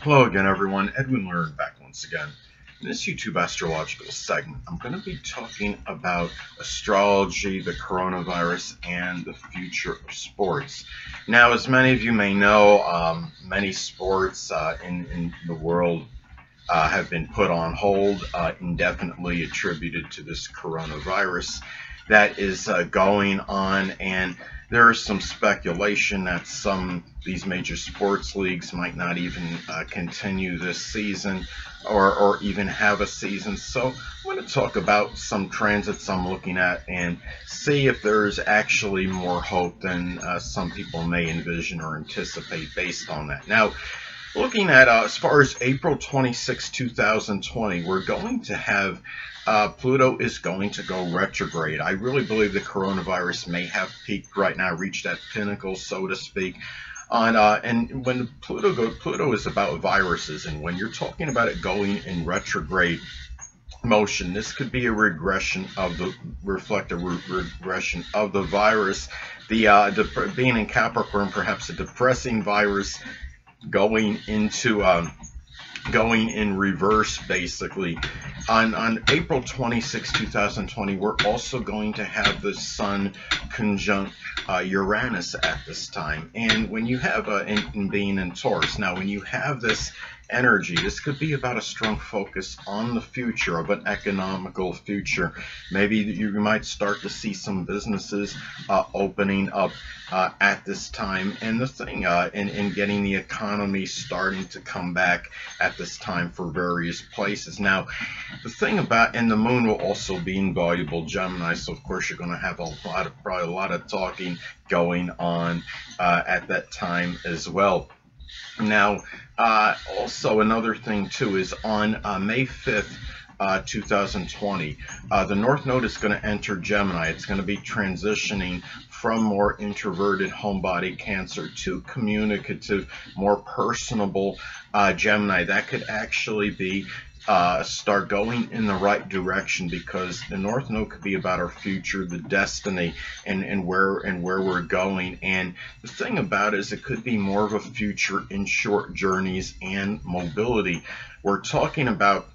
Hello again, everyone. Edwin Learnard back once again. In this YouTube astrological segment, I'm going to be talking about astrology, the coronavirus, and the future of sports. Now, as many of you may know, many sports in the world have been put on hold, indefinitely attributed to this coronavirus that is going on, and there is some speculation that these major sports leagues might not even continue this season or even have a season. So I'm going to talk about some transits I'm looking at and see if there's actually more hope than some people may envision or anticipate based on that. Now, looking at as far as April 26, 2020, we're going to have Pluto is going to go retrograde. I really believe the coronavirus may have peaked right now, reached that pinnacle, so to speak. And when Pluto is about viruses, and when you're talking about it going in retrograde motion, this could be a regression of the regression of the virus. Being in Capricorn, perhaps a depressing virus going in reverse, basically. On April 26, 2020, we're also going to have the Sun conjunct Uranus at this time. And when you have being in Taurus, now when you have this energy, this could be about a strong focus on the future, of an economical future. Maybe you might start to see some businesses opening up at this time, and the thing in getting the economy starting to come back at this time for various places. Now, the thing about, and the moon will also be in valuable Gemini, so of course you're going to have probably a lot of talking going on at that time as well. Now, also another thing too is on May 5th, 2020, the North Node is going to enter Gemini. It's going to be transitioning from more introverted homebody Cancer to communicative, more personable Gemini. That could actually be start going in the right direction, because the North Node could be about our future, the destiny, and where we're going. And the thing about it is it could be more of a future in short journeys and mobility. We're talking about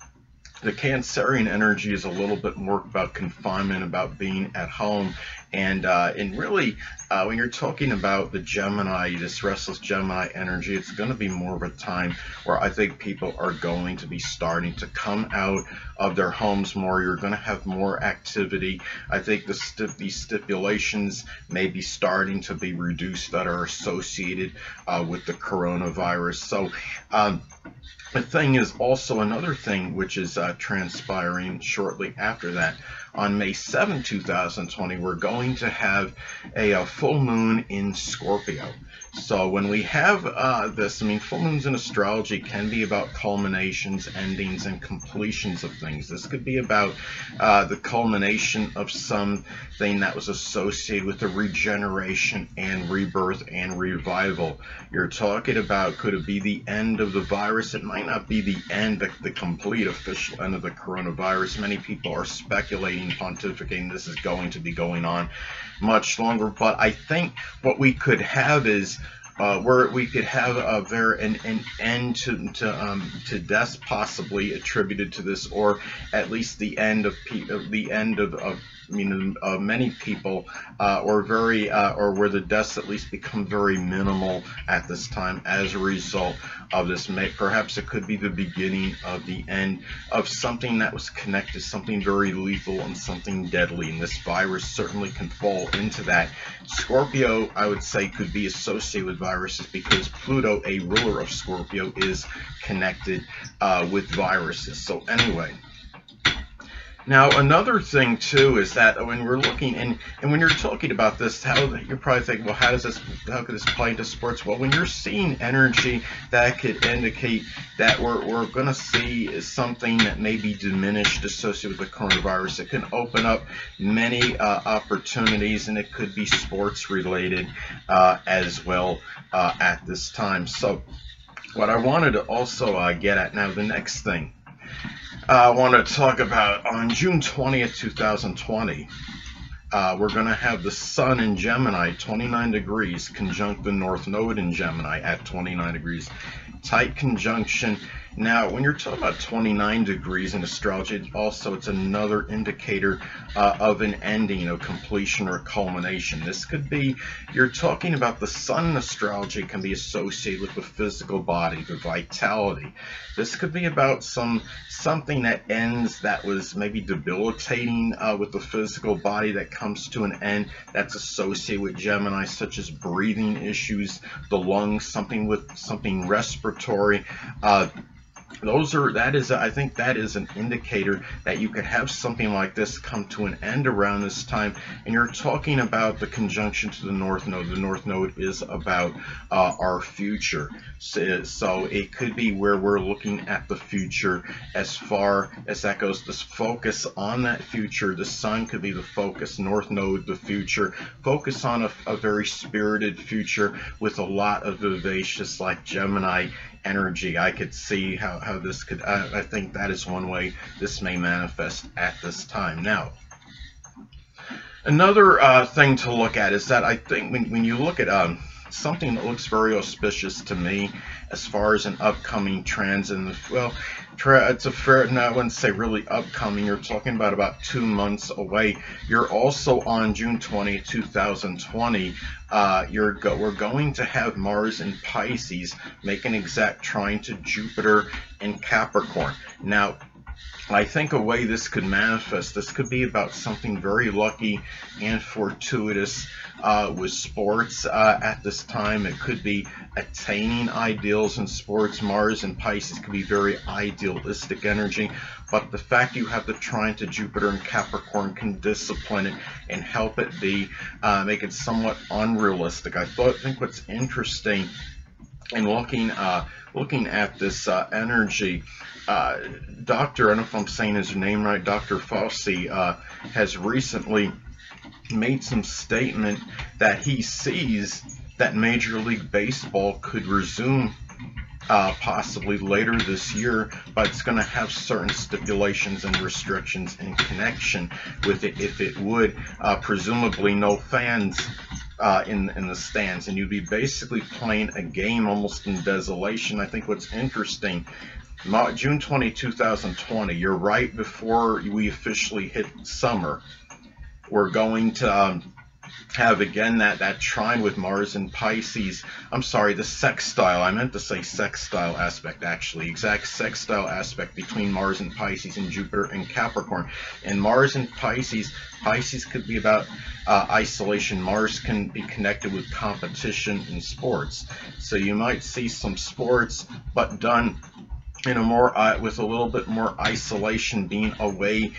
the Cancerian energy is a little bit more about confinement, about being at home, and really when you're talking about the Gemini, this restless Gemini energy, it's going to be more of a time where I think people are going to be starting to come out of their homes more. You're going to have more activity. I think these stipulations may be starting to be reduced that are associated with the coronavirus. So the thing is also another thing which is transpiring shortly after that. On May 7, 2020, we're going to have a full moon in Scorpio. So when we have this, I mean, full moons in astrology can be about culminations, endings, and completions of things. This could be about the culmination of something that was associated with the regeneration and rebirth and revival. You're talking about, could it be the end of the virus? It might not be the end, the complete official end of the coronavirus. Many people are speculating, pontificating this is going to be going on much longer, but I think what we could have is where we could have an end to deaths possibly attributed to this, or at least the end of many people, or where the deaths at least become very minimal at this time as a result of this. Perhaps it could be the beginning of the end of something that was connected, something very lethal and something deadly, and this virus certainly can fall into that. Scorpio, I would say, could be associated with viruses because Pluto, a ruler of Scorpio, is connected with viruses. So anyway, now another thing too is that when we're looking and when you're talking about this, you're probably thinking, well, how could this play into sports? Well, when you're seeing energy that could indicate that we're going to see something that may be diminished associated with the coronavirus, it can open up many opportunities, and it could be sports related as well at this time. So what I wanted to also get at now, the next thing I want to talk about, on June 20th, 2020, we're going to have the Sun in Gemini, 29 degrees, conjunct the North Node in Gemini at 29 degrees. tight conjunction. Now, when you're talking about 29 degrees in astrology, it's another indicator of an ending, completion or completion. This could be, you're talking about the sun in astrology can be associated with the physical body, the vitality. This could be about something that ends that was maybe debilitating with the physical body that comes to an end, that's associated with Gemini, such as breathing issues, the lungs, something respiratory. I think that is an indicator that you could have something like this come to an end around this time. And you're talking about the conjunction to the North Node. The North Node is about our future. So it could be where we're looking at the future as far as that goes. This focus on that future. The sun could be the focus, North Node, the future. Focus on a very spirited future with a lot of vivacious, like Gemini energy. I could see how this could, I think that is one way this may manifest at this time. Now, another thing to look at is that I think when you look at something that looks very auspicious to me as far as an upcoming transit, it's a fair, no, I wouldn't say really upcoming, you're talking about 2 months away. You're also on June 20, 2020, we're going to have Mars in Pisces make an exact trine to Jupiter in Capricorn. Now, I think a way this could manifest, this could be about something very lucky and fortuitous with sports at this time. It could be attaining ideals in sports. Mars and Pisces could be very idealistic energy, but the fact you have the trine to Jupiter and Capricorn can discipline it and help it be, make it somewhat unrealistic. I think what's interesting in looking at this energy, Dr. I don't know if I'm saying his name right, Dr. Fauci has recently made some statement that he sees that Major League Baseball could resume possibly later this year, but it's going to have certain stipulations and restrictions in connection with it. If it would, presumably no fans in the stands, and you'd be basically playing a game almost in desolation. I think what's interesting, June 20, 2020, you're right before we officially hit summer. We're going to have again that trine with Mars and Pisces. I'm sorry, the sextile. I meant to say sextile aspect, actually. Exact sextile aspect between Mars and Pisces and Jupiter and Capricorn. And Mars and Pisces could be about isolation. Mars can be connected with competition in sports. So you might see some sports, but done in a more with a little bit more isolation, being away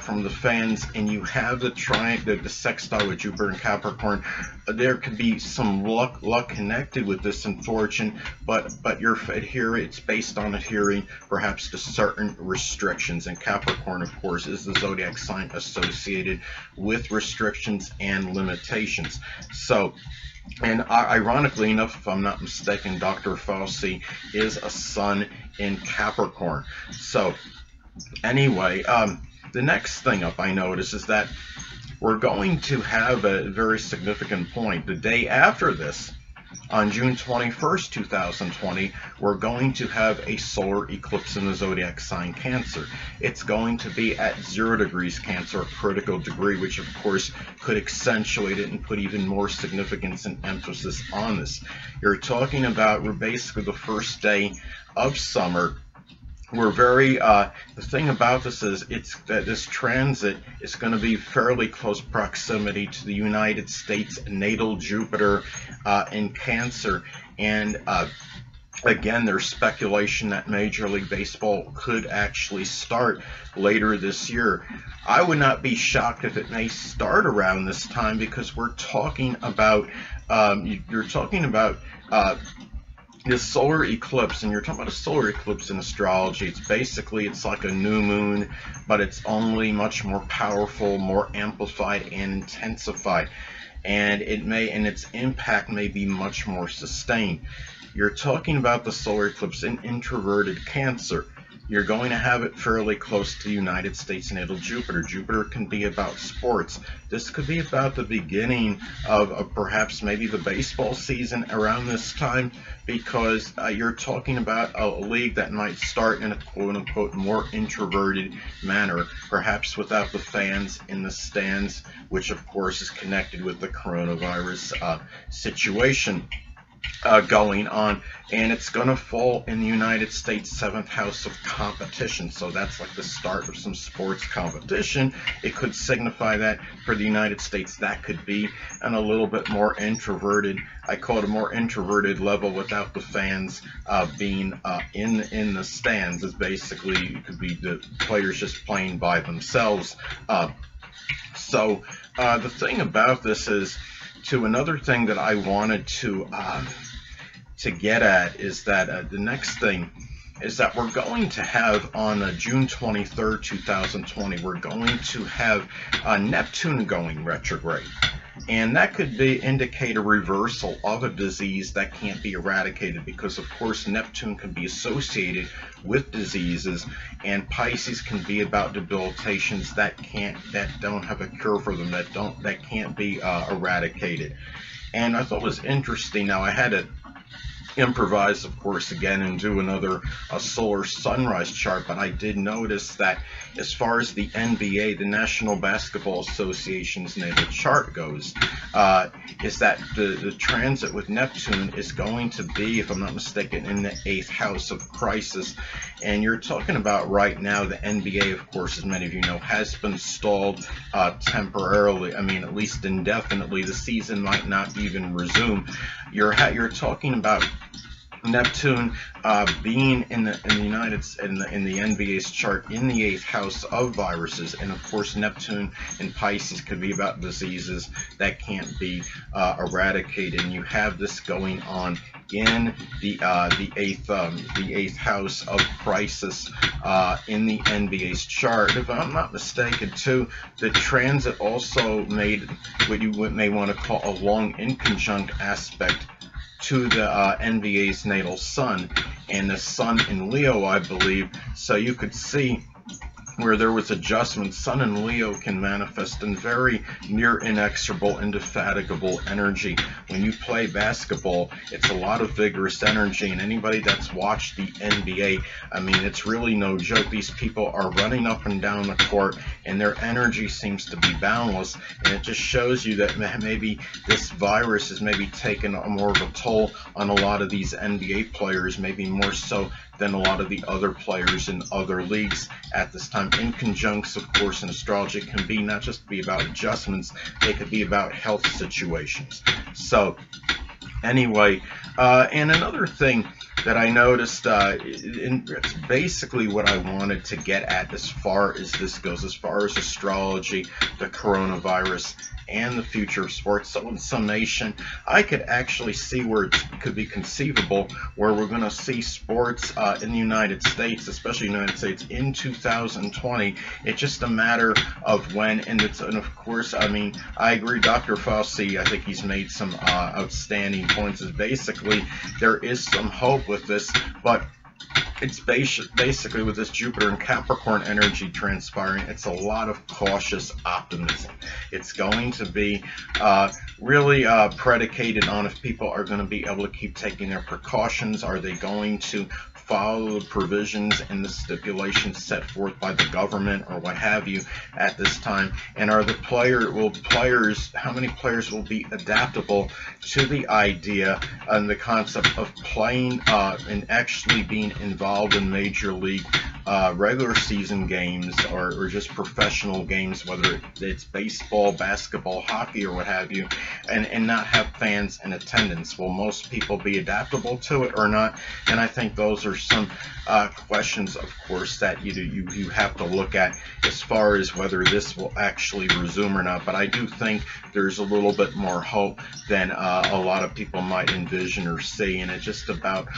from the fans. And you have the triangle, the sextile with Jupiter and Capricorn. There could be some luck connected with this and fortune, but it's based on adhering perhaps to certain restrictions. And Capricorn, of course, is the zodiac sign associated with restrictions and limitations. So, and ironically enough, if I'm not mistaken, Dr. Fauci is a sun in Capricorn. So anyway, the next thing up I notice is that we're going to have a very significant point. The day after this, on June 21st, 2020, we're going to have a solar eclipse in the zodiac sign Cancer. It's going to be at 0 degrees Cancer, a critical degree, which of course could accentuate it and put even more significance and emphasis on this. You're talking about, we're basically the first day of summer. We're very, the thing about this is that this transit is going to be fairly close proximity to the United States natal Jupiter in Cancer. And again, there's speculation that Major League Baseball could actually start later this year. I would not be shocked if it may start around this time, because we're talking about, you're talking about this solar eclipse, and you're talking about a solar eclipse in astrology. It's like a new moon, but it's only much more powerful, more amplified and intensified, and its impact may be much more sustained. You're talking about the solar eclipse in introverted Cancer. You're going to have it fairly close to the United States natal Jupiter. Jupiter can be about sports. This could be about the beginning of perhaps maybe the baseball season around this time, because you're talking about a league that might start in a quote-unquote more introverted manner, perhaps without the fans in the stands, which of course is connected with the coronavirus situation going on, and it's going to fall in the United States 7th house of competition. So that's like the start of some sports competition. It could signify that for the United States that could be on a little bit more introverted, I call it a more introverted level without the fans being in the stands. Is basically, it could be the players just playing by themselves. So the thing about this is, another thing that I wanted to get at is that the next thing is that we're going to have on June 23rd, 2020, we're going to have Neptune going retrograde. And that could indicate a reversal of a disease that can't be eradicated, because of course Neptune can be associated with diseases, and Pisces can be about debilitations that don't have a cure for them, that can't be eradicated. And I thought it was interesting. Now I had to improvise, of course, again and do another solar sunrise chart, but I did notice that as far as the NBA, the National Basketball Association's natal chart goes, is that the transit with Neptune is going to be, if I'm not mistaken, in the 8th house of crisis. And you're talking about right now, the NBA, of course, as many of you know, has been stalled temporarily. I mean, at least indefinitely. The season might not even resume. You're talking about Neptune being in the NBA's chart in the 8th house of viruses, and of course Neptune in Pisces could be about diseases that can't be eradicated. And you have this going on in the 8th house of crisis in the NBA's chart. If I'm not mistaken, too, the transit also made what you may want to call a long inconjunct aspect to the NBA's natal sun, and the sun in Leo, I believe. So you could see where there was adjustment. Sun in Leo can manifest in very near inexorable, indefatigable energy. When you play basketball, it's a lot of vigorous energy, and anybody that's watched the NBA, I mean, it's really no joke. These people are running up and down the court, and their energy seems to be boundless, and it just shows you that maybe this virus is maybe taking more of a toll on a lot of these NBA players, maybe more so than a lot of the other players in other leagues at this time. Inconjuncts, of course, in astrology can be not just be about adjustments, they could be about health situations. So anyway, and another thing that I noticed, it's basically what I wanted to get at as far as this goes, as far as astrology, the coronavirus, and the future of sports. So in summation, I could actually see where it could be conceivable where we're going to see sports in the United States, especially the United States, in 2020. It's just a matter of when, and of course, I mean, I agree, Dr. Fauci, I think he's made some outstanding points. Is basically there is some hope with this, but it's basically with this Jupiter and Capricorn energy transpiring, it's a lot of cautious optimism. It's going to be really predicated on if people are going to be able to keep taking their precautions. Are they going to follow the provisions and the stipulations set forth by the government or what have you at this time? And are the players, how many players will be adaptable to the idea and the concept of playing and actually being involved in major league regular season games or just professional games, whether it's baseball, basketball, hockey, or what have you, and not have fans in attendance? Will most people be adaptable to it or not? And I think those are some questions, of course, that you have to look at as far as whether this will actually resume or not. But I do think there's a little bit more hope than a lot of people might envision or see, and it's just about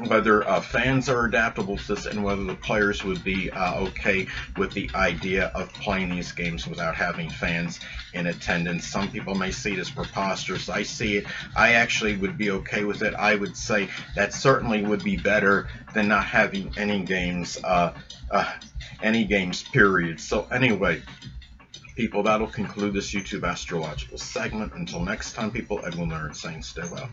whether fans are adaptable to this and whether the players would be okay with the idea of playing these games without having fans in attendance. Some people may see it as preposterous. I see it. I actually would be okay with it. I would say that certainly would be better than not having any games, period. So anyway, people, that'll conclude this YouTube astrological segment. Until next time, people, Edwin Learnard saying stay well.